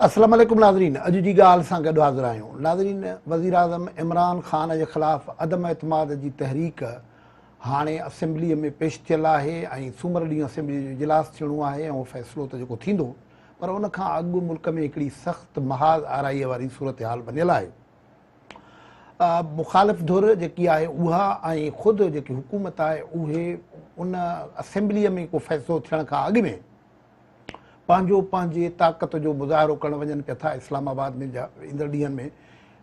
अस्सलाम वालेकुम नाज़रीन, अॼु जी ॻाल्हि सां गॾु हाज़िर आहियूं। नाज़रीन, वज़ीर आज़म इमरान ख़ान जे ख़िलाफ़ु अदम एतमाद जी तहरीक हाणे असेंबलीअ में पेश थियल आहे ऐं सूमर ॾींहुं असेंबली जो इजलास थियणो आहे ऐं फ़ैसिलो त जेको थींदो, पर उन खां अॻु मुल्क में हिकिड़ी सख़्तु महाज़ आराईअ वारी सूरत हाल बनियल आहे। मुख़ालिफ़ धुर जेकी आहे उहा ऐं ख़ुदि जेकी हुकूमत आहे उहे उन असेंबलीअ में को फ़ैसिलो थियण खां अॻु में पंहिंजे ताक़त जो मुज़ाहिरो करणु वञनि पिया था। इस्लामाबाद में ईंदड़ ॾींहंनि में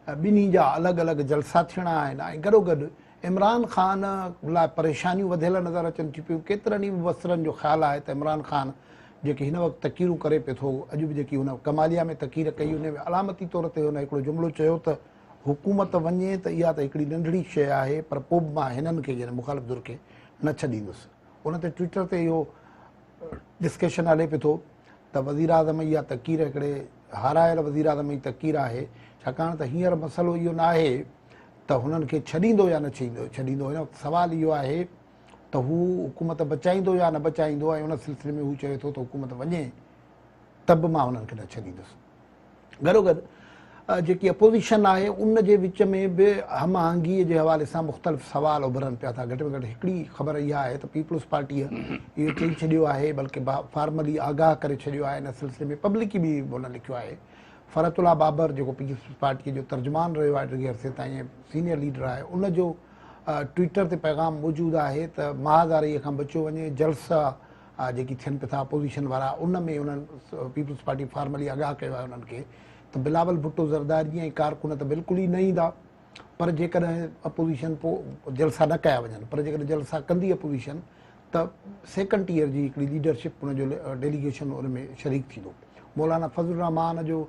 ॿिन्ही जा अलॻि अलॻि जलसा थियणा आहिनि ऐं गॾोगॾु इमरान ख़ान लाइ परेशानियूं वधियल नज़र अचनि थियूं पियूं। केतिरनि ई मुबसरनि जो ख़्यालु आहे त इमरान ख़ान जेके हिन वक़्तु तकीरूं करे पियो थो, अॼु बि जेकी हुन कमालिया में तकीर कई, उन में अलामती तौर ते हुन हिकिड़ो जुमिलो चयो त हुकूमत वञे त इहा त हिकिड़ी नंढड़ी शइ आहे, पर पोइ बि मां हिननि खे यानी मुख़ालिफ़ धुर खे न छॾींदुसि। उन ते ट्विटर ते इहो डिस्कशन हले पियो थो त वज़ीर आज़म इहा तकीर हिकिड़े हारायल वज़ीर आज़म जी तकीर आहे, छाकाणि त हींअर मसइलो इहो न आहे त हुननि खे छॾींदो या न छॾींदो। हिन वक़्तु सुवालु इहो आहे त हू हुकूमत बचाईंदो या न बचाईंदो, ऐं उन सिलसिले में हू चए थो त हुकूमत वञे त बि मां हुननि खे न छॾींदुसि। गॾोगॾु जेकी अपोज़िशन आहे उन जे विच में बि हम आहंगीअ जे हवाले सां मुख़्तलिफ़ सवाल उभरनि पिया था। घटि में घटि हिकिड़ी ख़बर इहा आहे त पीपल्स पार्टीअ इहो चई छॾियो आहे, बल्कि फॉर्मली आगाह करे छॾियो आहे इन सिलसिले में। पब्लिकी बि हुन लिखियो आहे। फ़रतुल्ला बाबर जेको पीपल्स पार्टीअ जो तर्जुमान रहियो आहे टीह अरसे ताईं, सीनियर लीडर आहे, उन जो ट्विटर ते पैगाम मौजूदु आहे त महाज़ारीअ खां बचियो वञे। जलसा जेकी थियनि पिया था अपोज़िशन वारा, उन में उन्हनि पीपल्स पार्टी फॉर्मली आगाह कयो आहे उन्हनि खे त बिलावल भुट्टो ज़रदारी ऐं कारकुन त बिल्कुलु ई न ईंदा, पर जेकॾहिं अपोज़िशन पोइ जलसा न कया वञनि, पर जेकॾहिं जलसा कंदी अपोज़िशन त सेकेंड टीयर जी हिकिड़ी लीडरशिप उनजो डेलीगेशन उन में शरीक थींदो। मौलाना फज़लुर रहमान जो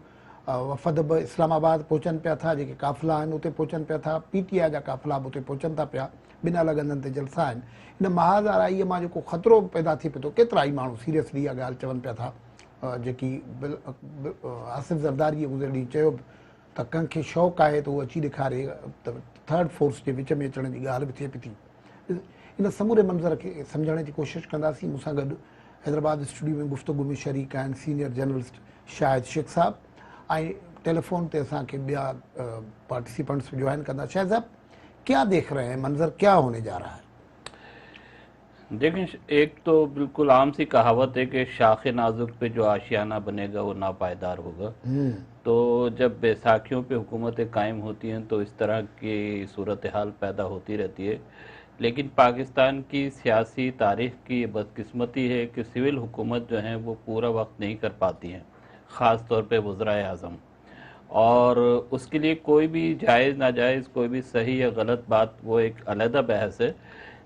वफ़द बि इस्लामाबाद पहुचनि पिया था, जेके काफ़िला आहिनि उते पहुचनि पिया था, PTI जा काफ़िला बि उते पहुचनि था पिया, ॿिनि अलॻि हंधनि ते जलसा आहिनि। इन महाज़ आराईअ मां जेको ख़तरो पैदा थिए पियो थो, केतिरा ई माण्हू सीरियसली इहा ॻाल्हि चवनि पिया था, जेकी आसिफ़ ज़रदारीअ गुज़िर ॾींहुं चयो त कंहिंखे शौक़ु आहे त उहो अची ॾेखारे त थर्ड फोर्स जे विच में अचण जी ॻाल्हि बि थिए पई थी। इन समूरे मंज़र खे सम्झण जी कोशिशि कंदासीं। मूंसां गॾु हैदराबाद स्टूडियो में गुफ़्तगू में शरीक आहिनि सीनियर जर्नलिस्ट शाहिद शेख साहब, ऐं टेलीफोन ते असांखे ॿिया पार्टिसिपेंट्स बि ज्वाइन कंदा। शाहिद साहब, क्या देख रहे हैं, मंजर क्या होने जा रहा है? देखें, एक तो बिल्कुल आम सी कहावत है कि शाख नाजुक पे जो आशियाना बनेगा वो नापायदार होगा। तो जब बैसाखियों पे हुकूमतें कायम होती हैं तो इस तरह की सूरत हाल पैदा होती रहती है। लेकिन पाकिस्तान की सियासी तारीख की बदकिस्मती है कि सिविल हुकूमत जो है वो पूरा वक्त नहीं कर पाती हैं, ख़ास तौर पे वज़राए आज़म। और उसके लिए कोई भी जायज़ नाजायज़, कोई भी सही या गलत बात, वो एक अलहदा बहस है,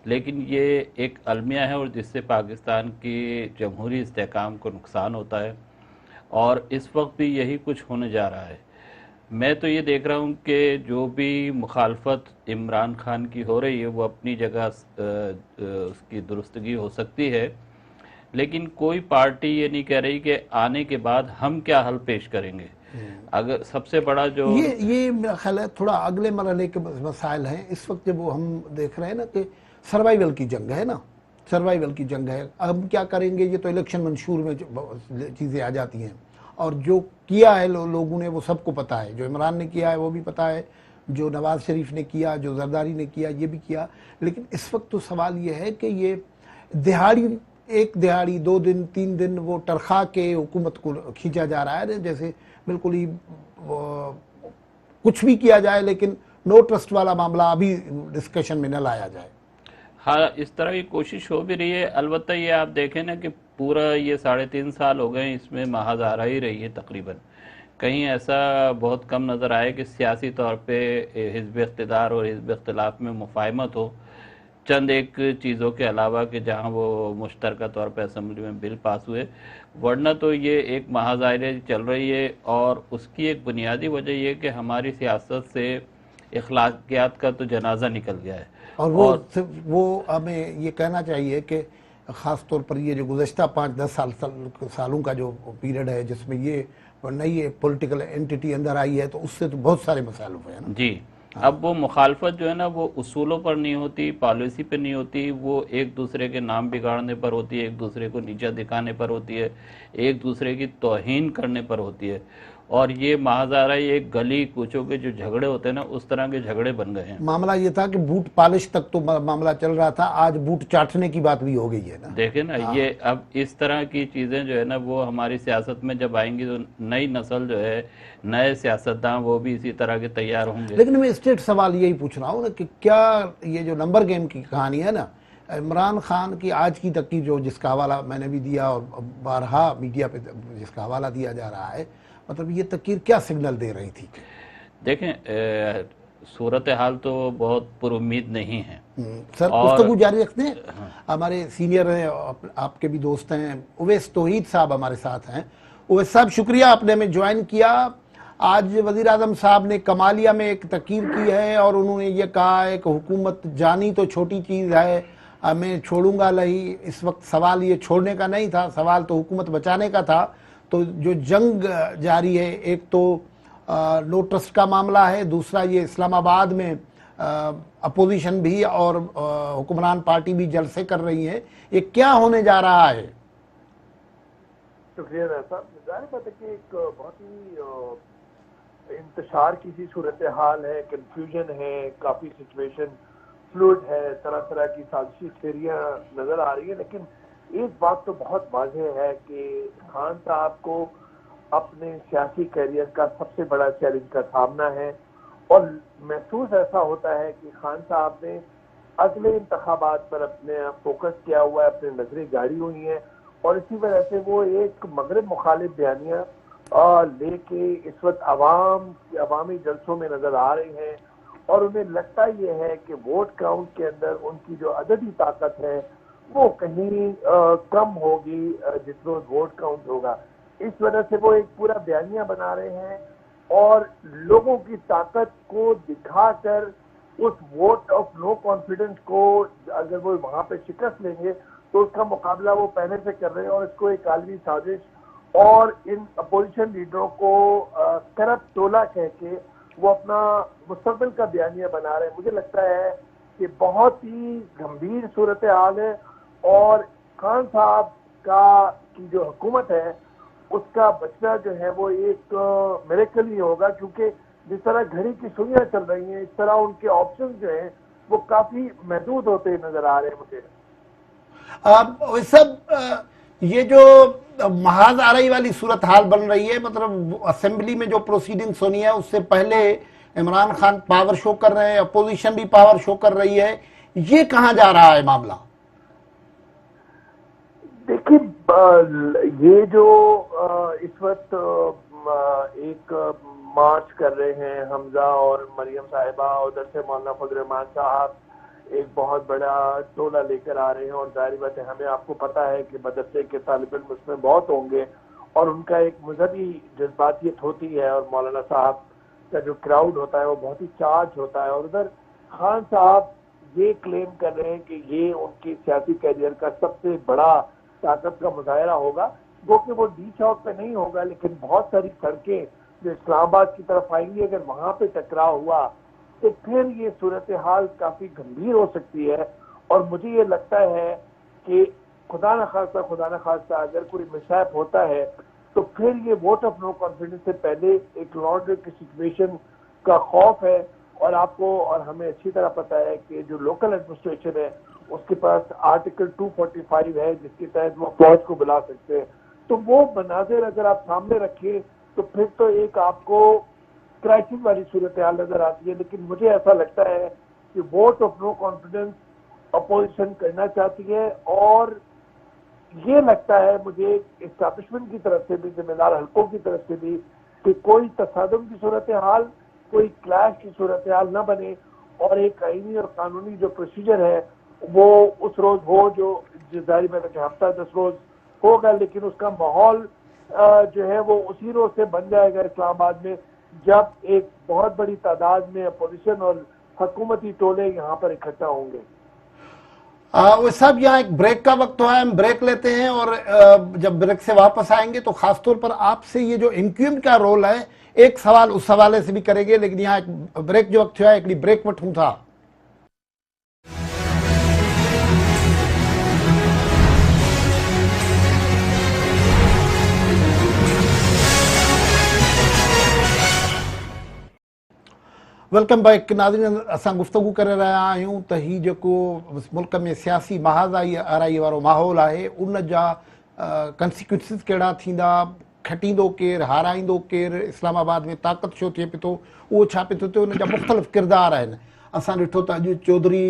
लेकिन ये एक अलमिया है और जिससे पाकिस्तान की जमहूरी इस्तेहकाम को नुकसान होता है, और इस वक्त भी यही कुछ होने जा रहा है। मैं तो ये देख रहा हूँ कि जो भी मुखालफत इमरान खान की हो रही है वो अपनी जगह उसकी दुरुस्तगी हो सकती है, लेकिन कोई पार्टी ये नहीं कह रही कि आने के बाद हम क्या हल पेश करेंगे। अगर सबसे बड़ा जो ये मेरा ख्याल है थोड़ा अगले मरहले के मसाइल हैं। इस वक्त जब वो हम देख रहे हैं ना कि सर्वाइवल की जंग है ना, सर्वाइवल की जंग है। हम क्या करेंगे, ये तो इलेक्शन मंशूर में चीज़ें आ जाती हैं, और जो किया है लोगों ने वो सबको पता है। जो इमरान ने किया है वो भी पता है, जो नवाज शरीफ ने किया, जो जरदारी ने किया, ये भी किया। लेकिन इस वक्त तो सवाल ये है कि ये दिहाड़ी, एक दिहाड़ी, 2 दिन 3 दिन वो टरखा के हुकूमत को खींचा जा रहा है, जैसे बिल्कुल ही कुछ भी किया जाए लेकिन नो ट्रस्ट वाला मामला अभी डिस्कशन में न लाया जाए। हाँ, इस तरह की कोशिश हो भी रही है। अलबत्ता ये आप देखें ना कि पूरा ये 3.5 साल हो गए, इसमें महाज़ आ ही रही है तकरीबन। कहीं ऐसा बहुत कम नज़र आए कि सियासी तौर पे हिज़्ब इक़्तिदार और हिज़्ब इख्तिलाफ में मुफ़ाहमत हो, चंद एक चीज़ों के अलावा कि जहाँ वो मुश्तरका तौर पे असम्बली में बिल पास हुए। वरना तो ये एक महाज़ायरे चल रही है, और उसकी एक बुनियादी वजह ये कि हमारी सियासत से इखलाकियात का तो जनाजा निकल गया है। और वो हमें ये कहना चाहिए कि ख़ास तौर पर ये जो गुज़श्ता 5-10 सालों का जो पीरियड है, जिसमें ये नई पॉलिटिकल एंटिटी अंदर आई है, तो उससे तो बहुत सारे मसाइल हुए हैं ना। जी, अब वो मुखालफत जो है ना वो उसूलों पर नहीं होती, पॉलिसी पे नहीं होती, वो एक दूसरे के नाम बिगाड़ने पर होती है, एक दूसरे को नीचा दिखाने पर होती है, एक दूसरे की तौहीन करने पर होती है। और ये महाजारा ये गली कूचों के जो झगड़े होते हैं ना उस तरह के झगड़े बन गए हैं। मामला ये था कि बूट पॉलिश तक तो मामला चल रहा था, आज बूट चाटने की बात भी हो गई है ना। देखे ना ये अब इस तरह की चीजें जो है ना वो हमारी सियासत में जब आएंगी तो नई नस्ल जो है, नए सियासतदान वो भी इसी तरह के तैयार होंगे। लेकिन मैं स्टेट सवाल यही पूछ रहा हूँ ना कि क्या ये जो नंबर गेम की कहानी है ना, इमरान खान की आज की तक की जो जिसका हवाला मैंने भी दिया और बारहा मीडिया पे जिसका हवाला दिया जा रहा है, मतलब ये तकीर क्या सिग्नल दे रही थी? देखें सूरत हाल तो बहुत पुरुम्मीद नहीं है। सर और गुफ्तगू जारी रखते हैं। हमारे सीनियर हैं, आपके भी दोस्त हैं, उवैस तौहीद साहब हमारे साथ हैं। उवैस साहब शुक्रिया आपने हमें ज्वाइन किया। आज वज़ीर आज़म साहब ने कमालिया में एक तकीर की है और उन्होंने ये कहा है कि हुकूमत जानी तो छोटी चीज़ है, मैं छोड़ूंगा नहीं। इस वक्त सवाल ये छोड़ने का नहीं था, सवाल तो हुकूमत बचाने का था। तो जो जंग जारी है, एक तो नो ट्रस्ट का मामला है, दूसरा ये इस्लामाबाद में अपोजिशन भी और हुक्मरान पार्टी भी जलसे कर रही है, ये क्या होने जा रहा है? शुक्रिया साहब। जाहिर बात है कि एक बहुत ही इंतशार की सी सूरत हाल है, कंफ्यूजन है, काफी सिचुएशन फ्लूइड है, तरह तरह की साजिशी थियरियां नजर आ रही है। लेकिन एक बात तो बहुत वाज़ेह है कि खान साहब को अपने सियासी कैरियर का सबसे बड़ा चैलेंज का सामना है और महसूस ऐसा होता है कि खान साहब ने अगले इंतखाबात पर अपने फोकस किया हुआ है, अपनी नजरें गाड़ी हुई हैं और इसी वजह से वो एक मगरब मुखालिफ बयानियां लेके इस वक्त अवामी जलसों में नजर आ रहे हैं और उन्हें लगता ये है कि वोट काउंट के अंदर उनकी जो अददी ताकत है वो कहीं कम होगी जिस रोज वोट काउंट होगा। इस वजह से वो एक पूरा बयानिया बना रहे हैं और लोगों की ताकत को दिखाकर उस वोट ऑफ नो कॉन्फिडेंस को अगर वो वहां पे शिकस्त लेंगे तो उसका मुकाबला वो पहले से कर रहे हैं और इसको एक आलमी साजिश और इन अपोजिशन लीडरों को करप्ट टोला कह के वो अपना मुस्तकबिल का बयानिया बना रहे हैं। मुझे लगता है कि बहुत ही गंभीर सूरत हाल है और खान साहब की जो हुकूमत है उसका बचना जो है वो एक मिरेकल ही होगा, क्योंकि जिस तरह घड़ी की सुइयां चल रही हैं इस तरह उनके ऑप्शन जो हैं वो काफी महदूद होते नजर आ रहे हैं मुझे। सब ये जो महाज आरई वाली सूरत हाल बन रही है, मतलब असेंबली में जो प्रोसीडिंग्स होनी है उससे पहले इमरान खान पावर शो कर रहे हैं, अपोजिशन भी पावर शो कर रही है, ये कहां जा रहा है मामला? देखिए ये जो इस वक्त एक मार्च कर रहे हैं हमजा और मरियम साहिबा, उधर से मौलाना फजल रहमान साहब एक बहुत बड़ा टोला लेकर आ रहे हैं और जाहिर बात है हमें आपको पता है कि मदरसे के तालिब इल्म उसमें बहुत होंगे और उनका एक मजहबी जज्बातियत होती है और मौलाना साहब का जो क्राउड होता है वो बहुत ही चार्ज होता है और उधर खान साहब ये क्लेम कर रहे हैं कि ये उनकी सियासी कैरियर का सबसे बड़ा ताकत का मुजाहरा होगा, वो कि वो डी चौक पे नहीं होगा लेकिन बहुत सारी सड़कें जो इस्लामाबाद की तरफ आएंगी, अगर वहां पे टकराव हुआ तो फिर ये सूरत हाल काफी गंभीर हो सकती है। और मुझे ये लगता है कि खुदा न खास्ता अगर कोई मिसहैप होता है तो फिर ये वोट ऑफ नो कॉन्फिडेंस से पहले एक लॉन्ड्री की सिचुएशन का खौफ है। और आपको और हमें अच्छी तरह पता है कि जो लोकल एडमिनिस्ट्रेशन है उसके पास आर्टिकल 245 है जिसके तहत वो फौज को बुला सकते हैं। तो वो मनाजिर अगर आप सामने रखिए तो फिर तो एक आपको क्राइसिस वाली सूरत हाल नजर आती है। लेकिन मुझे ऐसा लगता है कि vote of no confidence opposition करना चाहती है और ये लगता है मुझे एस्टैब्लिशमेंट की तरफ से भी, जिम्मेदार हल्कों की तरफ से भी, कि कोई तसादुम की सूरत हाल, कोई क्लैश की सूरत हाल न बने और एक आईनी और कानूनी जो प्रोसीजर है वो उस रोज हो जो जारी में हफ्ता 10 रोज होगा, लेकिन उसका माहौल जो है वो उसी रोज से बन जाएगा इस्लामाबाद में जब एक बहुत बड़ी तादाद में अपोजिशन और हुकूमती टोले यहाँ पर इकट्ठा होंगे। वो सब यहाँ एक ब्रेक का वक्त हुआ है, हम ब्रेक लेते हैं और जब ब्रेक से वापस आएंगे तो खासतौर पर आपसे ये जो एमक्यूएम का रोल है एक सवाल उस हवाले से भी करेंगे, लेकिन यहाँ एक ब्रेक जो वक्त है, एक ब्रेक वठूं था। वेलकम बैक नाज़रीन, असां गुफ्तगू करे रहिया आहियूं त ही जेको मुल्क में सियासी महाज़ाई आराई वारो माहौल आहे, उन जा कंसिक्वेंसिस कहिड़ा थींदा, खटींदो केरु, हाराईंदो केरु, इस्लामाबाद में ताक़त छो थिए पियो थो, उहो छा पियो थो थिए, उन जा मुख़्तलिफ़ किरदार आहिनि। असां ॾिठो त अॼु चौधरी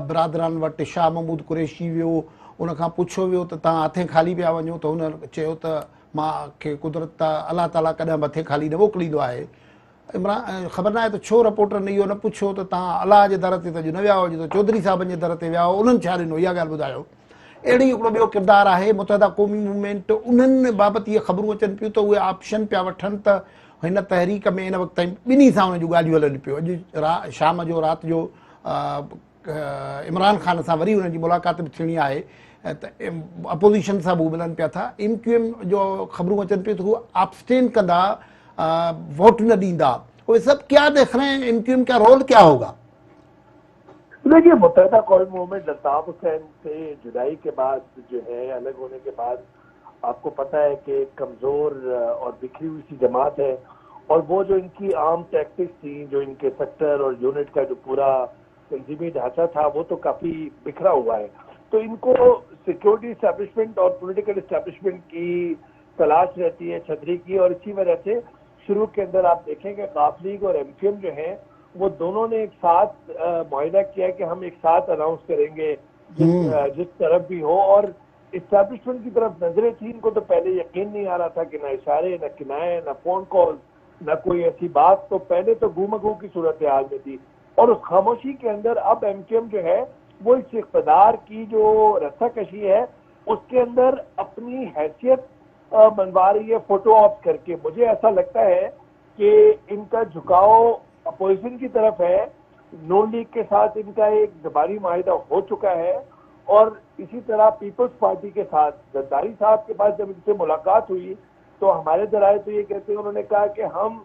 बिरादरान वटि शाह महमूद कुरैशी वियो, उन खां पुछियो वियो त तव्हां हथे ख़ाली पिया वञो, त हुन चयो त मूंखे कुदरत अलाह ताला कॾहिं मथे ख़ाली न मोकिलींदो आहे। इमरान ख़बर न आहे त छो रिपोर्टर ने इहो न पुछियो त तव्हां अलाह जे दर ते त अॼु न विया हुजो, त चौधरी साहिबनि जे दर ते विया हो, उन्हनि छा ॾिनो, इहा ॻाल्हि ॿुधायो। अहिड़ी हिकिड़ो ॿियो किरदारु आहे मुतहदा क़ौमी मूवमेंट, उन्हनि बाबति इहे ख़बरूं अचनि पियूं त उहे ऑप्शन पिया वठनि त हिन तहरीक में इन वक़्त ताईं ॿिन्ही सां हुन जूं ॻाल्हियूं हलनि पियूं। अॼु शाम जो राति जो इमरान ख़ान सां वरी हुनजी मुलाक़ात बि थियणी आहे, त अपोज़िशन सां बि मिलनि पिया था। MQM जो ख़बरूं अचनि पियूं त हू abstain कंदा, वोट न ॾींदा। वो सब क्या देख रहे हैं, MQM का रोल क्या होगा? देखिए, मुत्तहिदा कौमी मूवमेंट अल्ताफ हुसैन से जुदाई के बाद जो है, अलग होने के बाद, आपको पता है कि कमजोर और बिखरी हुई सी जमात है, और वो जो इनकी आम टैक्टिक्स थी, जो इनके सेक्टर और यूनिट का जो पूरा तंजीमी ढांचा था, वो तो काफी बिखरा हुआ है। तो इनको सिक्योरिटी एस्टैब्लिशमेंट और पॉलिटिकल एस्टैब्लिशमेंट की तलाश रहती है, छतरी की, और इसी वजह से शुरू के अंदर आप देखेंगे काफ लीग और MQM जो है, वो दोनों ने एक साथ मुआहिदा किया कि हम एक साथ अनाउंस करेंगे जिस तरफ भी हो, और इस्टेब्लिशमेंट की तरफ नजरें थी। इनको तो पहले यकीन नहीं आ रहा था कि ना इशारे, ना किनाए, ना फोन कॉल, ना कोई ऐसी बात, तो पहले तो गुमगू की सूरत हाल में थी। और उस खामोशी के अंदर अब MQM जो है, वो इस इक़्तिदार की जो रस्साकशी है, उसके अंदर अपनी हैसियत बनवा रही है फोटो ऑप करके। मुझे ऐसा लगता है कि इनका झुकाव अपोजिशन की तरफ है। नून लीग के साथ इनका एक ज़बानी माहिदा हो चुका है, और इसी तरह पीपल्स पार्टी के साथ जरदारी साहब के पास जब इनसे मुलाकात हुई, तो हमारे जराए तो ये कहते हैं, उन्होंने कहा कि हम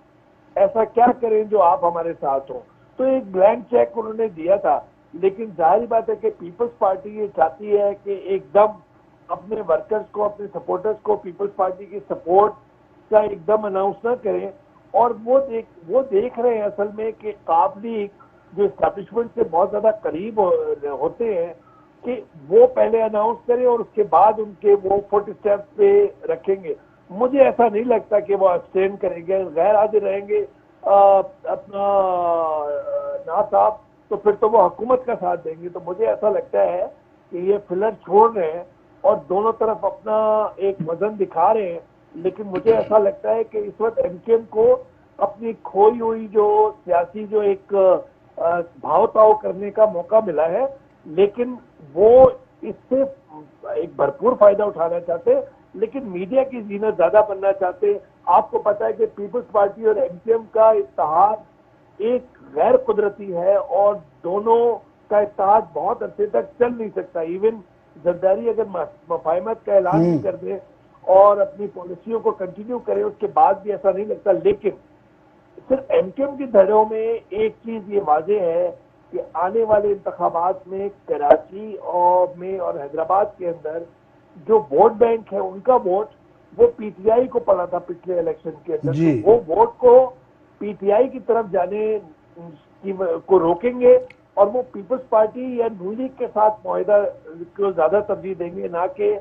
ऐसा क्या करें जो आप हमारे साथ हो। तो एक ब्लैंक चेक उन्होंने दिया था, लेकिन जाहिर बात है कि पीपल्स पार्टी ये चाहती है कि एकदम अपने वर्कर्स को, अपने सपोर्टर्स को पीपल्स पार्टी की सपोर्ट का एकदम अनाउंस ना करें। और वो देख रहे हैं असल में कि काफ लीग जो एस्टैब्लिशमेंट से बहुत ज्यादा करीब होते हैं, कि वो पहले अनाउंस करें और उसके बाद उनके वो फुट स्टेप पे रखेंगे। मुझे ऐसा नहीं लगता कि वो अब्सटेन करेंगे, गैर हाजिर रहेंगे अपना ना साहब, तो फिर तो वो हुकूमत का साथ देंगे। तो मुझे ऐसा लगता है कि ये फिलर छोड़ रहे हैं और दोनों तरफ अपना एक वजन दिखा रहे हैं। लेकिन मुझे ऐसा लगता है कि इस वक्त MQM को अपनी खोई हुई जो सियासी जो एक भाव ताव करने का मौका मिला है, लेकिन वो इससे एक भरपूर फायदा उठाना चाहते, लेकिन मीडिया की जीनत ज्यादा बनना चाहते। आपको पता है कि पीपल्स पार्टी और MQM का इत्तेहाद एक गैर कुदरती है, और दोनों का इत्तेहाद बहुत अरसे तक चल नहीं सकता। इवन जरदारी अगर मफाहमत का ऐलान भी कर दे और अपनी पॉलिसियों को कंटिन्यू करे, उसके बाद भी ऐसा नहीं लगता। लेकिन सिर्फ MQM की धड़ों में एक चीज ये वाजे है कि आने वाले इंतखाबात में कराची और हैदराबाद के अंदर जो वोट बैंक है, उनका वोट वो PTI को पड़ा था पिछले इलेक्शन के अंदर। तो वो वोट को PTI की तरफ जाने को रोकेंगे, और वो पीपल्स पार्टी या नून लीग के साथ मुआहिदा को ज्यादा तरजीह देंगे, ना कि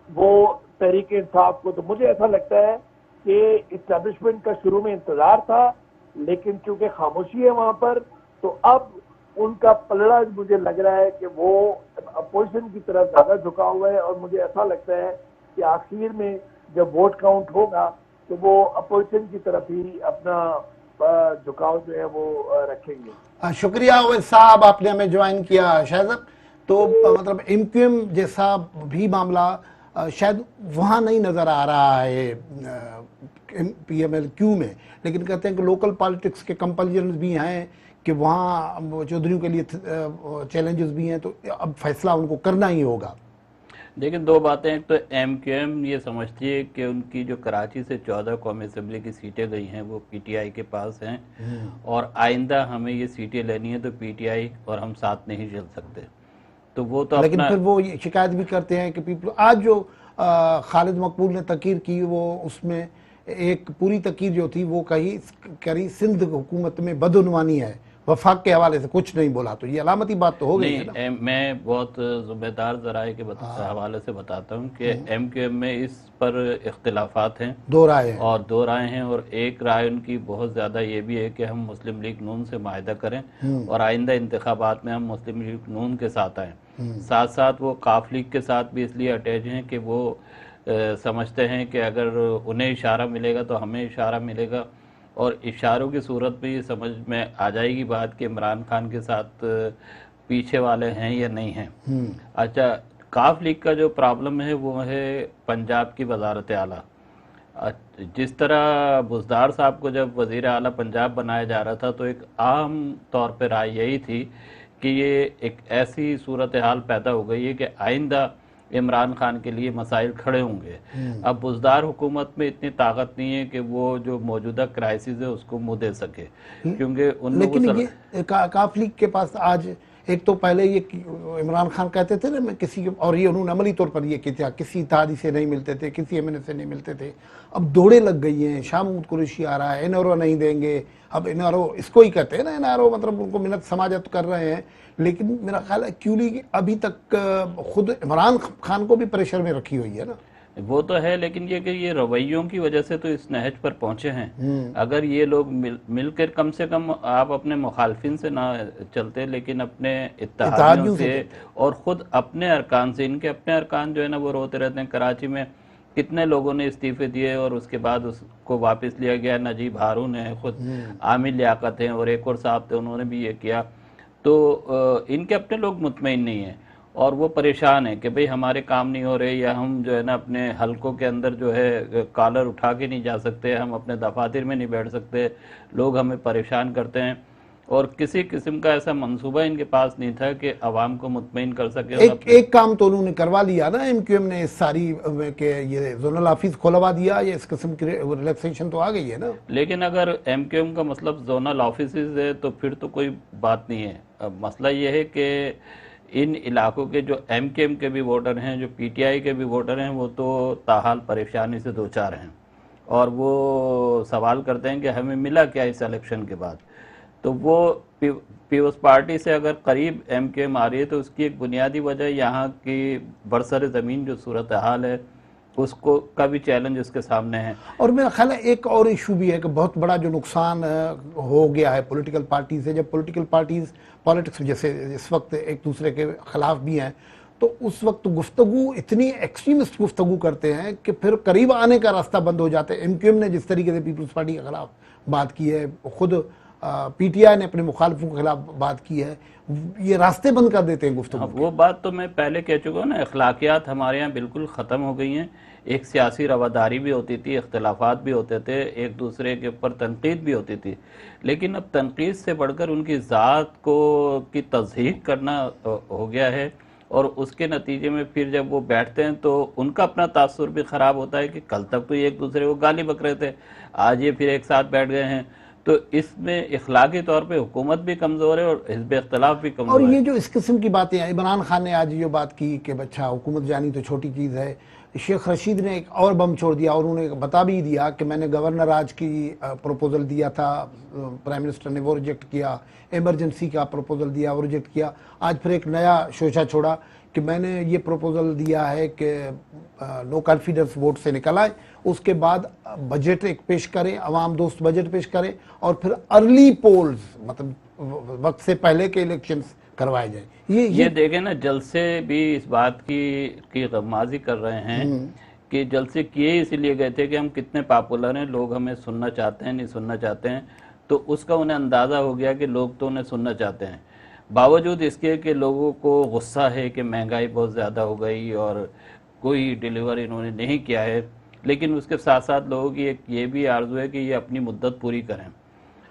वो तहरीक इंसाफ को। तो मुझे ऐसा लगता है कि इस्टेब्लिशमेंट का शुरू में इंतजार था, लेकिन क्योंकि खामोशी है वहां पर, तो अब उनका पलड़ा मुझे लग रहा है कि वो अपोजिशन की तरफ ज्यादा झुका हुआ है। और मुझे ऐसा लगता है कि आखिर में जब वोट काउंट होगा, तो वो अपोजिशन की तरफ ही अपना झुकाव जो है वो रखेंगे। शुक्रिया अवैस साहब, आपने हमें ज्वाइन किया। शायद तो मतलब MQM जैसा भी मामला शायद वहाँ नहीं नज़र आ रहा है PMLQ में, लेकिन कहते हैं कि लोकल पॉलिटिक्स के कंपल्जन भी हैं कि वहाँ चौधरियों के लिए चैलेंजेस भी हैं, तो अब फैसला उनको करना ही होगा। लेकिन दो बातें, एक तो एमक्यूएम ये समझती है कि उनकी जो कराची से 14 कौमी असेंबली की सीटें गई हैं वो पीटीआई के पास हैं, और आइंदा हमें ये सीटें लेनी है तो पीटीआई और हम साथ नहीं चल सकते। तो वो तो लेकिन अपना, फिर वो ये शिकायत भी करते हैं कि पीपल आज जो खालिद मकबूल ने तकीर की, वो उसमें एक पूरी तकीर जो थी वो करी सिंध हुकूमत में बदउनवानी है, वफाक के हवाले से कुछ नहीं बोला, तो ये अलामती बात तो हो गई है ना। नहीं, मैं बहुत ज़िम्मेदार ज़राए के हवाले से बताता हूँ कि एमक्यूएम में इस पर इख्तिलाफात हैं, दो राय है। और दो राय हैं, और एक राय उनकी बहुत ज़्यादा ये भी है कि हम मुस्लिम लीग नून से माहिदा करें और आइंदा इंतखाबात में हम मुस्लिम लीग नून के साथ आएँ। साथ साथ वो काफ लीग के साथ भी इसलिए अटैच हैं कि वो समझते हैं कि अगर उन्हें इशारा मिलेगा तो हमें इशारा मिलेगा, और इशारों की सूरत में ये समझ में आ जाएगी बात कि इमरान खान के साथ पीछे वाले हैं या नहीं हैं। अच्छा, काफ लीग का जो प्रॉब्लम है वो है पंजाब की वजारत आला। जिस तरह बुज़दार साहब को जब वज़ीर आला पंजाब बनाया जा रहा था तो एक आम तौर पर राय यही थी कि ये एक ऐसी सूरत हाल पैदा हो गई है कि आइंदा इमरान खान के लिए मसाइल खड़े होंगे। अब बुज़दार हुकूमत में इतनी ताकत नहीं है कि वो जो मौजूदा क्राइसिस है उसको मुंह दे सके, क्योंकि उन लेकिन लोगों ये काफ लीग के पास आज, एक तो पहले ये इमरान खान कहते थे ना मैं किसी, और ये उन्होंने अमली तौर पर ये किया, किसी इत्तेहादी से नहीं मिलते थे, किसी एमएनए से नहीं मिलते थे। अब दौड़े लग गई हैं, शाह महमूद कुरैशी आ रहा है, एनआरओ नहीं देंगे, अब एनआरओ इसको ही कहते हैं ना, एनआरओ मतलब उनको मिन्नत समाजत कर रहे हैं। लेकिन मेरा ख्याल है क्योंकि अभी तक खुद इमरान खान को भी प्रेशर में रखी हुई है ना। वो तो है, लेकिन ये कि ये रवैयों की वजह से तो इस नहज पर पहुंचे हैं। अगर ये लोग मिलकर कम से कम, आप अपने मुखालफिन से ना चलते लेकिन अपने इत्तेहादियों से और खुद अपने अरकान से, इनके अपने अरकान जो है ना वो रोते रहते हैं। कराची में कितने लोगों ने इस्तीफे दिए और उसके बाद उसको वापस लिया गया। नजीब हारून है, खुद आमिर लियाकत हैं, और एक और साहब थे, उन्होंने भी ये किया। तो इनके अपने लोग मुतमईन नहीं हैं और वो परेशान हैं कि भाई हमारे काम नहीं हो रहे, या हम जो है ना अपने हलकों के अंदर जो है कॉलर उठा के नहीं जा सकते, हम अपने दफातर में नहीं बैठ सकते, लोग हमें परेशान करते हैं। और किसी किस्म का ऐसा मंसूबा इनके पास नहीं था कि आवाम को मुतमईन कर सके। एक काम तो उन्होंने करवा लिया ना एमक्यूएम ने, इस सारी के ये जोनल ऑफिस खोलवा दिया, ये इस किस्म की रिलैक्सेशन तो आ गई है ना। लेकिन अगर एमक्यूएम का मतलब जोनल ऑफिस है तो फिर तो कोई बात नहीं है। अब मसला ये है कि इन इलाकों के जो एमक्यूएम के भी वोटर हैं, जो पीटीआई के भी वोटर हैं, वो तो ताहाल परेशानी से दो चार हैं, और वो सवाल करते हैं कि हमें मिला क्या इस इलेक्शन के बाद। तो वो पीपल्स पार्टी से अगर करीब एमक्यूएम आ रही है तो उसकी एक बुनियादी वजह यहाँ की बरसर ज़मीन जो सूरत हाल है उसको का भी चैलेंज उसके सामने है। और मेरा ख्याल है एक और इशू भी है कि बहुत बड़ा जो नुकसान हो गया है पॉलिटिकल पार्टी से, जब पॉलिटिकल पार्टीज पॉलिटिक्स जैसे इस वक्त एक दूसरे के खिलाफ भी हैं, तो उस वक्त गुफ्तगू इतनी एक्सट्रीमिस्ट गुफ्तगू करते हैं कि फिर करीब आने का रास्ता बंद हो जाता है। एमक्यूएम ने जिस तरीके से पीपल्स पार्टी के खिलाफ बात की है, खुद पीटीआई ने अपने मुखालिफों के खिलाफ बात की है, ये रास्ते बंद कर देते हैं गुफ्तगू। वो बात तो मैं पहले कह चुका हूँ ना, अखलाकियात हमारे यहाँ बिल्कुल ख़त्म हो गई हैं। एक सियासी रवादारी भी होती थी, इख्तलाफात भी होते थे, एक दूसरे के ऊपर तनकीद भी होती थी, लेकिन अब तनकीद से बढ़कर उनकी ज़ात को की तज़हीक करना हो गया है। और उसके नतीजे में फिर जब वो बैठते हैं तो उनका अपना तासुर भी ख़राब होता है कि कल तक तो ये एक दूसरे को गाली बक रहे थे, आज ये फिर एक साथ बैठ गए हैं। तो इसमें इखलाकी तौर पे हुकूमत भी कमज़ोर है और हिज़्ब इख्तिलाफ भी कमज़ोर है। और ये जो इस किस्म की बातें, इमरान खान ने आज जो बात की कि बच्चा हुकूमत जानी तो छोटी चीज़ है, शेख रशीद ने एक और बम छोड़ दिया और उन्होंने बता भी दिया कि मैंने गवर्नर आज की प्रपोजल दिया था, प्राइम मिनिस्टर ने वो रिजेक्ट किया, इमरजेंसी का प्रपोजल दिया वो रिजेक्ट किया। आज फिर एक नया शोशा छोड़ा कि मैंने ये प्रपोजल दिया है कि नो कॉन्फिडेंस वोट से निकल आए, उसके बाद बजट एक पेश करें, अवाम दोस्त बजट पेश करें, और फिर अर्ली पोल्स मतलब वक्त से पहले के इलेक्शंस करवाए जाए। ये देखें ना, जलसे भी इस बात की गमाजी कर रहे हैं कि जलसे किए इसीलिए गए थे कि हम कितने पॉपुलर हैं, लोग हमें सुनना चाहते हैं नहीं सुनना चाहते हैं। तो उसका उन्हें अंदाज़ा हो गया कि लोग तो उन्हें सुनना चाहते हैं, बावजूद इसके कि लोगों को गुस्सा है कि महंगाई बहुत ज़्यादा हो गई और कोई डिलीवर इन्होंने नहीं किया है। लेकिन उसके साथ साथ लोगों की एक ये भी आरजू है कि ये अपनी मुद्दत पूरी करें।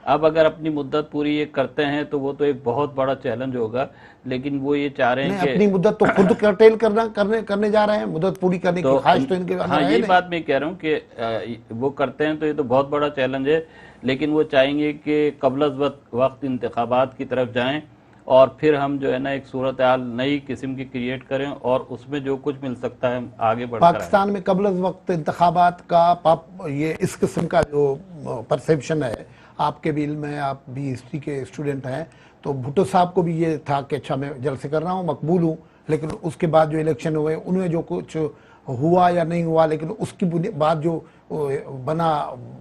अब अगर अपनी मुद्दत पूरी ये करते हैं तो वो तो एक बहुत बड़ा चैलेंज होगा, लेकिन वो ये चाह रहे हैं अपनी कि मुद्दत तो खुद कर्टेल करने जा रहे हैं, मुद्दत पूरी करने की ख्वाहिश तो इनके अंदर हाँ, है यही नहीं। बात मैं कह रहा हूँ कि वो करते हैं तो ये तो बहुत बड़ा चैलेंज है, लेकिन वो चाहेंगे कि कबल वक्त इंतखाबात की तरफ जाएं और फिर हम जो है ना एक सूरत हाल नई किस्म की क्रिएट करें और उसमें जो कुछ मिल सकता है हम आगे बढ़कर आएं। पाकिस्तान में कबल वक्त इंतखाबात का ये इस किस्म का जो परसेप्शन है आपके भी इल्म है, आप भी हिस्ट्री के स्टूडेंट हैं, तो भुट्टो साहब को भी ये था कि अच्छा मैं जलसे कर रहा हूँ, मकबूल हूँ, लेकिन उसके बाद जो इलेक्शन हुए उनमें जो कुछ हुआ या नहीं हुआ, लेकिन उसकी बाद जो बना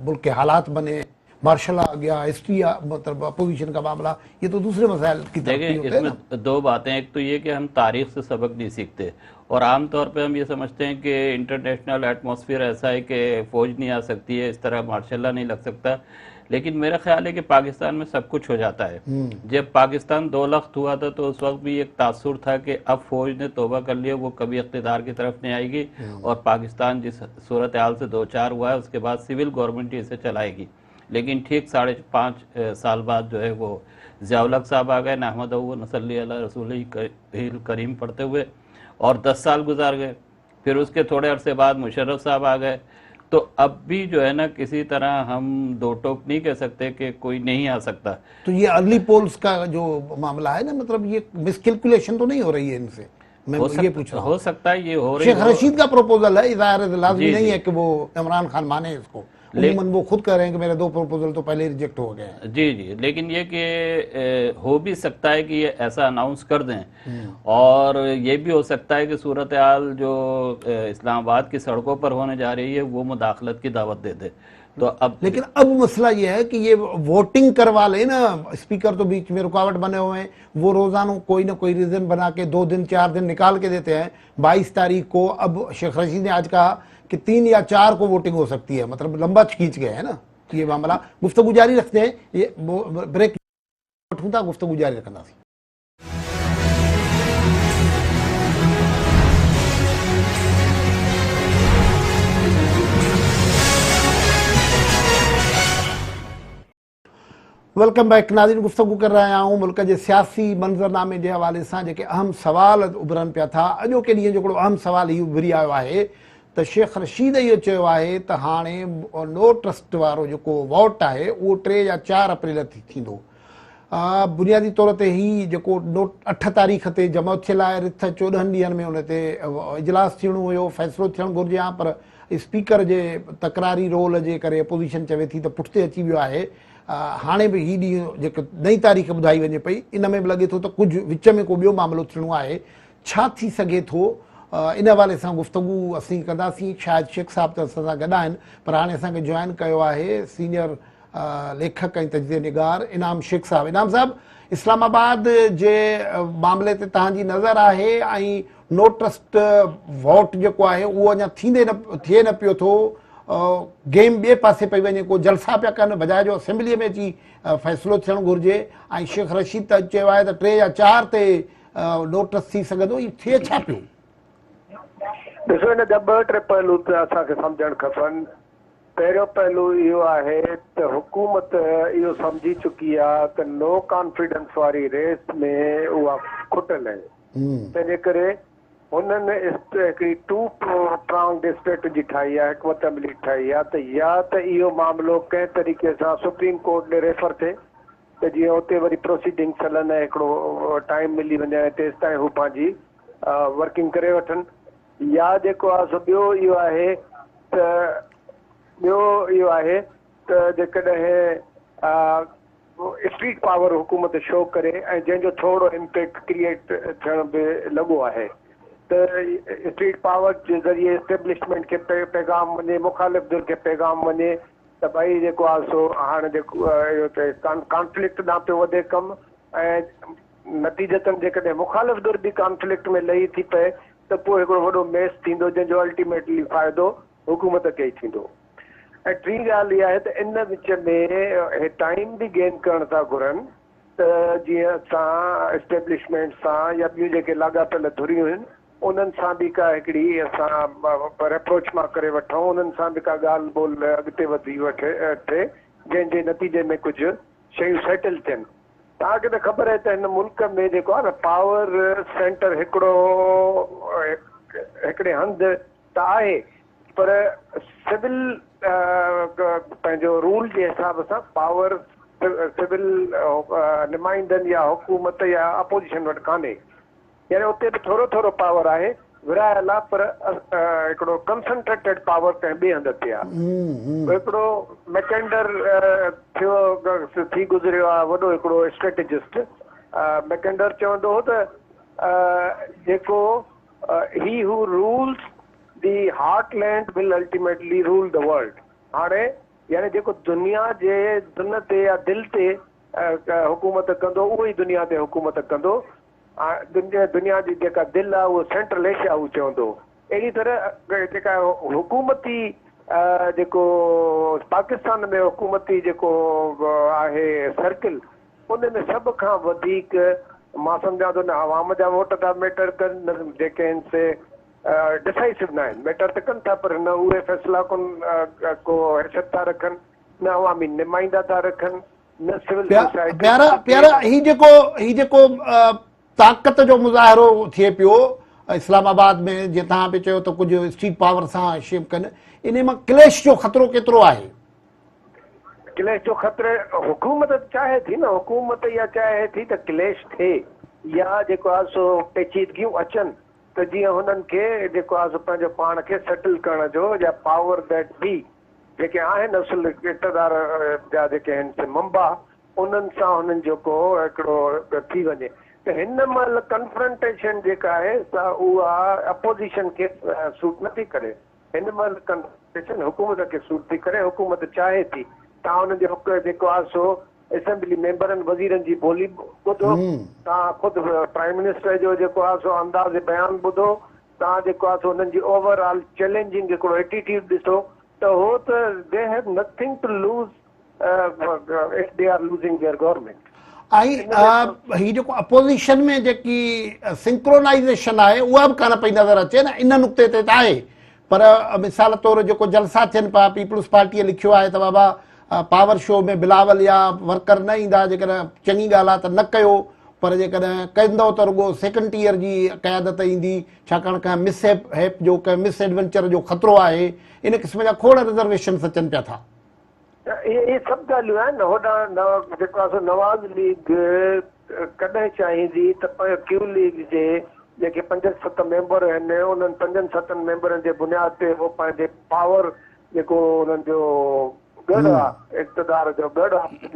मुल्क के हालात बने, मार्शल आ गया, हिस्ट्री मतलब अपोजिशन का मामला, ये तो दूसरे मसाइल की तरफ देखिए होते हैं ना। इसमें दो बातें, एक तो ये कि हम तारीख से सबक नहीं सीखते और आमतौर पे हम ये समझते हैं कि इंटरनेशनल एटमॉस्फेयर ऐसा है कि फौज नहीं आ सकती है, इस तरह मार्शल नहीं लग सकता, लेकिन मेरा ख्याल है कि पाकिस्तान में सब कुछ हो जाता है। जब पाकिस्तान 2 लख्त हुआ था तो उस वक्त भी एक तासुर था कि अब फौज ने तौबा कर लिया, वो कभी इक़्तिदार की तरफ नहीं आएगी और पाकिस्तान जिस सूरत हाल से 2-4 हुआ है उसके बाद सिविल गवर्नमेंट ही इसे चलाएगी। लेकिन ठीक 5.5 साल बाद जो है वो ज़िया-उल-हक साहब आ गए, नहमद नसल्ली अला रसूल करीम पढ़ते हुए, और 10 साल गुजार गए। फिर उसके थोड़े अरसे बाद मुशर्रफ साहब आ गए। तो अब भी जो है ना किसी तरह हम दो टोक नहीं कह सकते कि कोई नहीं आ सकता। तो ये अर्ली पोल्स का जो मामला है ना, मतलब ये मिसकैलकुलेशन तो नहीं हो रही है इनसे, मैं ये पूछ रहा हूँ। हो सकता है ये हो रही शेख रशीद का प्रपोजल है, इज़ाहिर लाज़मी नहीं है कि वो इमरान खान माने इसको, उमूमन वो खुद कह रहे हैं कि मेरे 2 प्रपोजल तो पहले रिजेक्ट हो गए हैं। जी जी, लेकिन ये कि हो भी सकता है कि ये ऐसा अनाउंस कर दें और ये भी हो सकता है कि सूरत हाल जो इस्लामाबाद की सड़कों पर होने जा रही है वो मुदाखलत की दावत दे दे। तो अब लेकिन अब मसला ये है कि ये वोटिंग करवा ले ना, स्पीकर तो बीच में रुकावट बने हुए हैं, वो रोजाना कोई ना कोई रीजन बना के 2 दिन 4 दिन निकाल के देते हैं। 22 तारीख को अब शेख रशीद ने आज कहा कि 3 या 4 को वोटिंग हो सकती है, मतलब लंबा खींच गए है ना ये मामला। गुफ्तगू जारी रखते हैं, ये ब्रेक था, गुफ्तगू जारी रखना। वेलकम बैक नाज़रीन, गुफ्तगू कर रहा हूँ मुल्क के सियासी मंज़रनामे के हवाले से जेके अहम सवाल उभरन पिया था। अॼो के ॾींहुं जो अहम सवाल ही उभरी आयो है तो शेख रशीद इहो चयो आहे त हाणे नो ट्रस्ट वारो जेको वोट है वो 3 या 4 अप्रैल थींदो। बुनियादी तौर ते ही जेको 8 तारीख़ ते जमात थियल आहे, रिथ 14 ॾींहंनि में उन ते इजलास थियणो हुयो, फ़ैसिलो थियणु घुरिजे हा, पर स्पीकर जे तकरारी रोल जे करे अपोज़िशन चवे थी त पुठिते अची वियो आहे। हाणे बि ही ॾींहुं जेके नई तारीख़ ॿुधाई वञे पई, इन में बि लॻे थो त कुझु विच में को ॿियो मामिलो थियणो आहे। छा थी सघे थो, इन हवाले सां गुफ्तगू असीं कंदासीं। शायदि शेख साहब त असां सां गॾु आहिनि, पर हाणे असांखे जॉइन कयो आहे सीनियर लेखक ऐं तजदीद निगार इनाम शेख साहब। इनाम साहब, इस्लामाबाद जे मामले ते तव्हांजी नज़र आहे ऐं नो ट्रस्ट वोट जेको आहे उहो अञा थिए न पियो थो, गेम ॿिए पासे पई वञे, को जलसा पिया कनि बजाए जो असेंबलीअ में अची फ़ैसिलो थियणु घुरिजे। ऐं शेख रशीद त चयो आहे त 3 या 4 ते नो ट्रस्ट थी सघंदो, इहो थिए छा पियो? ॾिसो, हिन जा 2-3 पहलू त असांखे सम्झणु खपनि। पहिरियों पहलू इहो आहे त हुकूमत इहो सम्झी चुकी आहे त नो कॉन्फिडेंस वारी रेस में उहा खुटल आहे, तंहिंजे करे हुननि हिकिड़ी 2 प्रांग स्ट्रेटजी ठाही आहे, हिकमत अमली ठाही आहे त या त इहो मामिलो कंहिं तरीक़े सां सुप्रीम कोर्ट ॾे रेफर थिए त जीअं उते वरी प्रोसीडिंग्स हलनि ऐं हिकिड़ो टाइम मिली वञे ऐं तेसि ताईं हू पंहिंजी वर्किंग करे वठनि, या जेको आहे सो ॿियो इहो आहे त जेकॾहिं स्ट्रीट पावर हुकूमत शो करे ऐं जंहिंजो थोरो इम्पैक्ट क्रिएट थियण बि लॻो आहे त स्ट्रीट पावर जे ज़रिए एस्टेब्लिशमेंट खे पैगाम वञे, मुखालिफ़ धुर खे पैगाम वञे त भई जेको आहे सो हाणे जेको इहो कॉन्फ्लिक्ट ॾांहुं पियो वधे कमु, ऐं नतीजतन जेकॾहिं मुखालिफ़ धुर बि कॉन्फ्लिक्ट में लही थी पए त पोइ हिकिड़ो वॾो मेस थींदो जंहिंजो अल्टीमेटली फ़ाइदो हुकूमत खे ई थींदो। ऐं टी ॻाल्हि इहा आहे त इन विच में टाइम बि गेन करण था घुरनि त जीअं असां एस्टेब्लिशमेंट सां या ॿियूं जेके लाॻापियल धुरियूं आहिनि उन्हनि सां बि का हिकिड़ी असां अप्रोच मां करे वठूं, उन्हनि सां बि का ॻाल्हि ॿोल अॻिते वधी थिए जंहिंजे नतीजे में कुझु शयूं सेटल थियनि। तव्हांखे त ख़बर आहे त हिन मुल्क में जेको आहे न पावर सेंटर हिकिड़े हंधि त आहे, पर सिविल पंहिंजो रूल जे हिसाब सां पावर सिविल नुमाइंदनि या हुकूमत या अपोजिशन वटि कान्हे। यानी उते बि थोरो थोरो पावर आहे विरहायल आहे, पर हिकिड़ो कंसंट्रेटेड पावर कंहिं ॿिए हंधि ते आहे। हिकिड़ो मैकेंडर थी गुज़रियो आहे, वॾो हिकिड़ो स्ट्रेटेजिस्ट। मैकेंडर चवंदो हो त जेको he who rules the heartland will ultimately rule the world. हाणे यानी जेको दुनिया जे दुन ते या दिलि ते हुकूमत कंदो, उहो ई दुनिया ते हुकूमत कंदो। दुनिया जी जेका दिलि आहे उहो सेंट्रल एशिया उहो चवंदो। अहिड़ी तरह जेका हुकूमती जेको पाकिस्तान में हुकूमती जेको आहे सर्किल, उन में सभ खां वधीक मां सम्झां थो न अवाम जा वोट था मैटर कनि, न जेके आहिनि से डिसाइसिव न आहिनि। मैटर त कनि था, पर न उहे फ़ैसिला को हैसियत था रखनि, न अवामी नुमाइंदा था रखनि, न सिविल सोसाइटी। प्यारा ही जेको ताक़त जो मुज़ाहिरो थिए पियो इस्लामाबाद में, जीअं तव्हां पियो चयो त कुझु स्ट्रीट पावर सां शेप कनि, इन मां क्लेश जो ख़तरो केतिरो आहे? क्लेश जो ख़तरे हुकूमत चाहे थी न, हुकूमत इहा चाहे थी त क्लेश थिए या जेको आहे सो पेचीदगियूं अचनि, त जीअं हुननि खे जेको आहे सो पंहिंजो पाण खे सेटल करण जो या पावर दैट बी जेके आहिनि असल इक़्तदार जा जेके आहिनि से मंबा, उन्हनि सां हुननि जेको हिकिड़ो थी वञे। त हिन महिल कन्फ्रंटेशन जेका आहे उहा अपोजिशन खे सूट नथी करे। हिन महिल कन्फ्रंटेशन हुकूमत खे सूट थी करे। हुकूमत चाहे थी तव्हां हुननि जो जेको आहे सो असेंबली मेंबरनि वज़ीरनि जी ॿोली ॿुधो, तव्हां ख़ुदि प्राइम मिनिस्टर जो जेको आहे सो अंदाज़ बयानु ॿुधो, तव्हां जेको आहे सो हुननि जी ओवरऑल चैलेंजिंग हिकिड़ो एटीट्यूड ॾिसो, त हो त they have nothing to lose if they are losing their government. ऐं ही जेको अपोज़िशन में जेकी सिंक्रोनाइज़ेशन आहे उहा बि कान पई नज़र अचे न, इन नुक़्ते ते त आहे। पर मिसाल तौरु जेको जलसा थियनि पिया, पीपुल्स पार्टीअ लिखियो आहे त बाबा पावर शो में बिलावल या वर्कर न ईंदा, जेकॾहिं चङी ॻाल्हि आहे त न कयो, पर जेकॾहिं कंदो त रुॻो सेकेंड टीयर जी क़यादत ईंदी, छाकाणि कंहिं मिसहेप जो कंहिं मिसएडवेंचर जो ख़तरो आहे। इन क़िस्म जा खोड़ रिज़र्वेशन अचनि पिया था। इहे सभु ॻाल्हियूं आहिनि। होॾां जेको आहे सो नवाज़ लीग कॾहिं चाहींदी त क्यू लीग जे जेके 5-7 मेंबर आहिनि, उन्हनि 5-7 मेंबरनि जे बुनियाद ते उहो पंहिंजे पावर जेको उन्हनि जो गढ़ आहे, इक़्तदार जो गढ़ आहे,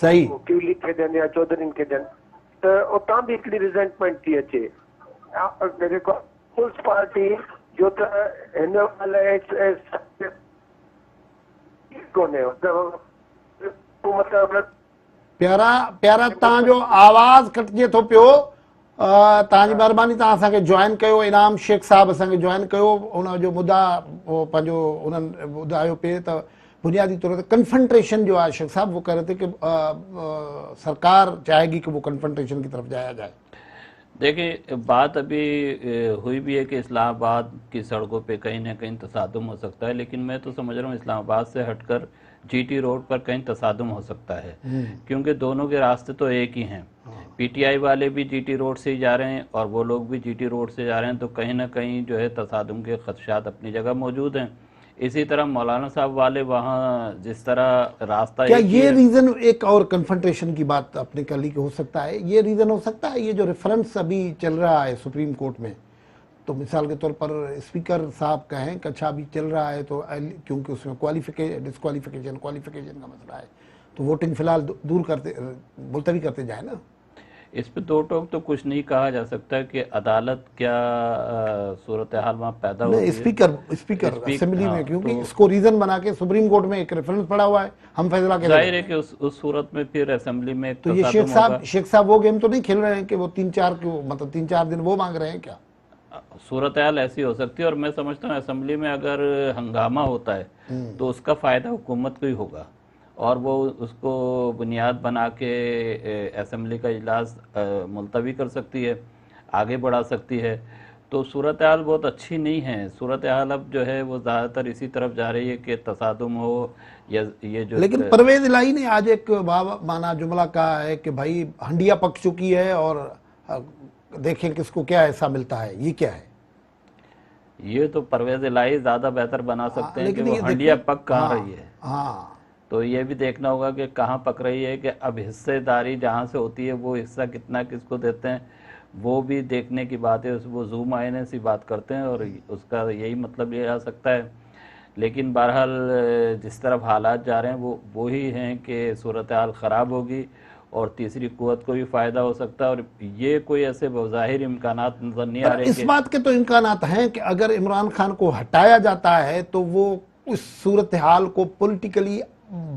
सही क्यू लीग खे ॾियनि या चौधरीनि खे ॾियनि, त उतां बि हिकिड़ी रिज़ेंटमेंट थी अचे। जेको पीपुल्स पार्टी जो त हिन महिल प्यारा तव्हांजो आवाज़ कटिजे थो पियो। तव्हांजी महिरबानी, तव्हां असांखे जॉइन कयो। इनाम शेख साहब असांखे जॉइन कयो। हुनजो मुद्दा पंहिंजो उन्हनि ॿुधायो पिए त बुनियादी तौर ते कन्फ्रंटेशन जो आहे शेख साहब, वो कह रहे थे कि सरकार चाहेगी कि वो कन्फ्रंटेशन की तरफ जाया जाए। देखिए, बात अभी हुई भी है कि इस्लामाबाद की सड़कों पे कहीं ना कहीं तसादुम हो सकता है, लेकिन मैं तो समझ रहा हूँ इस्लामाबाद से हटकर जीटी रोड पर कहीं तसादुम हो सकता है, क्योंकि दोनों के रास्ते तो एक ही हैं। पीटीआई वाले भी जीटी रोड से ही जा रहे हैं और वो लोग भी जीटी रोड से जा रहे हैं, तो कहीं ना कहीं जो है तसादुम के खदशात अपनी जगह मौजूद हैं। इसी तरह मौलाना साहब वाले वहाँ जिस तरह रास्ता, क्या ये रीजन एक और कन्फ्रंटेशन की बात आपने कर ली कि हो सकता है ये रीजन हो सकता है, ये जो रेफरेंस अभी चल रहा है सुप्रीम कोर्ट में, तो मिसाल के तौर पर स्पीकर साहब कहें कि अच्छा अभी चल रहा है तो क्योंकि उसमें क्वालिफिकेशन का मसला है, तो वोटिंग फिलहाल दूर करते मुलतवी करते जाए ना। इस पे दो टोक तो कुछ नहीं कहा जा सकता कि अदालत क्या सूरत हाल वहाँ पैदा होती है। स्पीकर असेंबली में, क्योंकि तो इसको रीजन बना के सुप्रीम कोर्ट में एक रेफरेंस पड़ा हुआ है, हम फैसला के जाहिर है कि उस सूरत में फिर असेंबली में तो ये शेख साहब वो गेम तो नहीं खेल रहे हैं कि वो 3-4 दिन वो मांग रहे हैं क्या? सूरत हाल ऐसी हो सकती है, और मैं समझता हूँ असेंबली में अगर हंगामा होता है तो उसका फायदा हुकूमत को ही होगा, और वो उसको बुनियाद बना के असेंबली का इजलास मुलतवी कर सकती है, आगे बढ़ा सकती है। तो तो सूरत हाल बहुत अच्छी नहीं है। सूरत हाल अब जो है वो ज़्यादातर इसी तरफ जा रही है कि तसादुम हो, या ये जो लेकिन परवेज इलाही ने आज एक माना जुमला कहा है कि भाई हंडिया पक चुकी है और देखें किसको क्या ऐसा मिलता है। ये क्या है? ये तो परवेज इलाही ज़्यादा बेहतर बना सकते हैं कि लेकिन वो ये हंडिया देखो, पक कहाँ हाँ, रही है। हाँ, तो ये भी देखना होगा कि कहाँ पक रही है, कि अब हिस्सेदारी जहाँ से होती है वो हिस्सा कितना किसको देते हैं, वो भी देखने की बात है। वो जूम आईने सी बात करते हैं और उसका यही मतलब लिया जा सकता है। लेकिन बहरहाल जिस तरफ हालात जा रहे हैं वो ही हैं कि सूरत हाल ख़राब होगी और तीसरी कुव्वत को भी फ़ायदा हो सकता है। और ये कोई ऐसे बज़ाहिर इम्कानात नज़र नहीं आ पर रहे इस कि बात के तो इम्कानात हैं कि अगर इमरान खान को हटाया जाता है तो वो उस सूरत हाल को पॉलिटिकली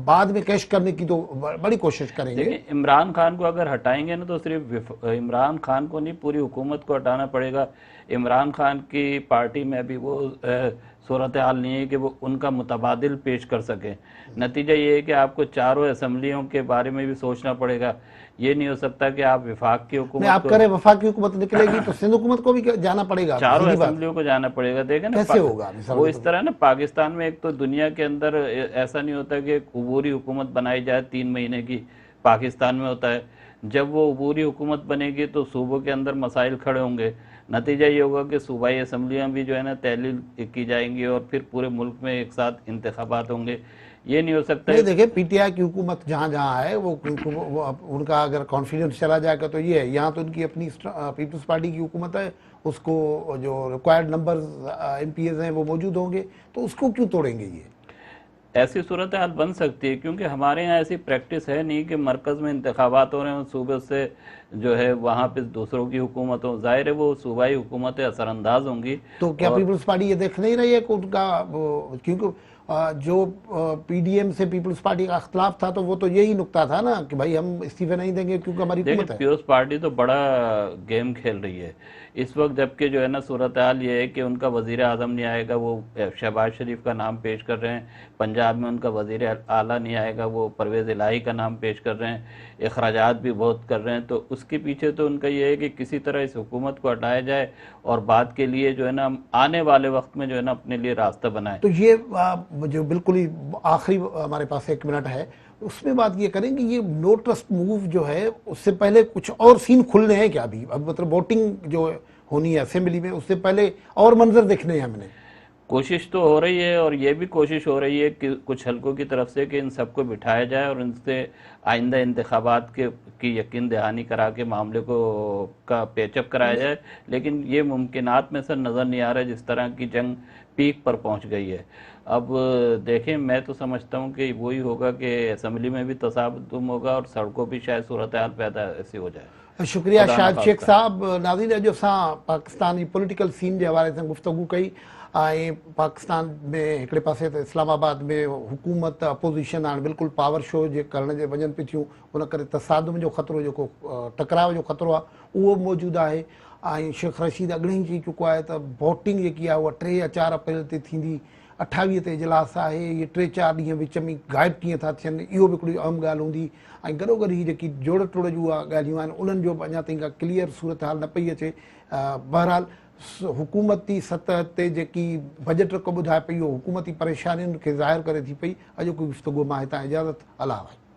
बाद में कैश करने की तो बड़ी कोशिश करेंगे। देखिए, इमरान खान को अगर हटाएंगे ना तो सिर्फ इमरान खान को नहीं, पूरी हुकूमत को हटाना पड़ेगा। इमरान खान की पार्टी में भी वो सूरत हाल नहीं है कि वो उनका मुतबादिल पेश कर सके। नतीजा ये है कि आपको चारों असम्बलियों के बारे में भी सोचना पड़ेगा। ये नहीं हो सकता कि आप विफाक की नहीं, हुकूमत आप को, करें वफाक की हुकूमत निकलेगी तो सिंध हुकूमत को भी जाना पड़ेगा। चारों सीधी बात असम्बलियों को जाना पड़ेगा। देखें ना, कैसे होगा? मिसाल वो के इस तौर तरह ना, पाकिस्तान में एक तो दुनिया के अंदर ऐसा नहीं होता कि एक उबूरी हुकूमत बनाई जाए 3 महीने की। पाकिस्तान में होता है जब वो उबूरी हुकूमत बनेगी तो सूबों के अंदर मसाइल खड़े होंगे। नतीजा ये होगा कि सूबाई असम्बलियाँ भी जो है ना तहलील की जाएंगी और फिर पूरे मुल्क में एक साथ इंतखाबात होंगे। ये नहीं हो सकता नहीं, है। देखिए पीटीआई की हुकूमत जहाँ जहाँ है वो उनका अगर कॉन्फिडेंस चला जाएगा तो ये है। यहाँ तो उनकी अपनी पीपल्स पार्टी की हुकूमत है, उसको जो रिक्वायर्ड नंबर्स एमपीएस हैं वो मौजूद होंगे, तो उसको क्यों तोड़ेंगे ये? ऐसी सूरत हाल बन सकती है क्योंकि हमारे यहाँ ऐसी प्रैक्टिस है नहीं कि मरकज़ में इंतखाबात हो रहे हैं, सूबे से जो है वहाँ पे दूसरों की हुकूमत हो। ज़ाहिर है वो सूबाई हुकूमतें असरअंदाज होंगी। तो क्या और पीपल्स पार्टी ये देख नहीं रही है कि उनका क्योंकि जो पीडीएम से पीपल्स पार्टी का अख्तिलाफ था तो वो तो यही नुकता था ना कि भाई हम इस्तीफे नहीं देंगे क्योंकि हमारी देखिए, हुकूमत है। पीपल्स पार्टी तो बड़ा गेम खेल रही है इस वक्त, जबकि जो है ना सूरत हाल ये है कि उनका वज़ीर आज़म नहीं आएगा। वो शहबाज शरीफ का नाम पेश कर रहे हैं। पंजाब में उनका वज़ीर आला नहीं आएगा, वो परवेज़ इलाही का नाम पेश कर रहे हैं। अखराजात भी बहुत कर रहे हैं। तो उसके पीछे तो उनका ये है कि किसी तरह इस हुकूमत को हटाया जाए और बाद के लिए जो है ना आने वाले वक्त में जो है ना अपने लिए रास्ता बनाए। तो ये जो बिल्कुल ही आखिरी हमारे पास 1 मिनट है, उसमें बात ये करेंगे ये नो ट्रस्ट मूव जो है उससे पहले कुछ और सीन खुलने हैं क्या अभी? अब मतलब वोटिंग जो होनी है असेंबली में उससे पहले और मंजर देखने हैं हमने। कोशिश तो हो रही है और ये भी कोशिश हो रही है कि कुछ हलकों की तरफ से कि इन सबको बिठाया जाए और इनसे आइंदा इंतखाबात की यकीन दहानी करा के मामले को का पेचअप कराया जाए। लेकिन ये मुमकिनात में से नज़र नहीं आ रहा है, जिस तरह की जंग पीक पर पहुंच गई है। अब देखें, मैं तो समझता हूं कि वही होगा कि असम्बली में भी तसादुम होगा और सड़कों भी शायद सूरत हाल पैदा ऐसी हो जाए। शुक्रिया खुदा शाहिद ना शेख खास्ता। साहब। नाज़रीन, जो असां पाकिस्तानी पॉलिटिकल सीन के हवाले से गुफ्तगू कई ऐं पाकिस्तान में हिकिड़े पासे त इस्लामाबाद में हुकूमत अपोज़िशन हाणे बिल्कुलु पावर शो जे करण जे वञनि पई थियूं, उन करे तसादुम जो ख़तरो जेको टकराव जो ख़तरो आहे उहो मौजूदु आहे। ऐं शेख रशीद अॻिणे ई चई चुको आहे त वोटिंग जेकी आहे उहा 3 या 4 अप्रैल ते थींदी। 28 ते इजलास आहे। इहे 3-4 ॾींहं विच में गाइब कीअं था थियनि, इहो बि हिकिड़ी अहम ॻाल्हि हूंदी। ऐं गॾोगॾु ही जेकी जोड़ टोड़ जूं उहा ॻाल्हियूं आहिनि उन्हनि जो बि अञा ताईं का क्लियर सूरत हाल न पई अचे। बहरहाल हुकूमती सतह ते जेकी बजट रक़म ॿुधाए पई उहो हुकूमती परेशानियुनि खे ज़ाहिर करे थी पई। अॼोकी गुफ़्तगू मां हितां इजाज़त, अल्लाह हाफ़िज़।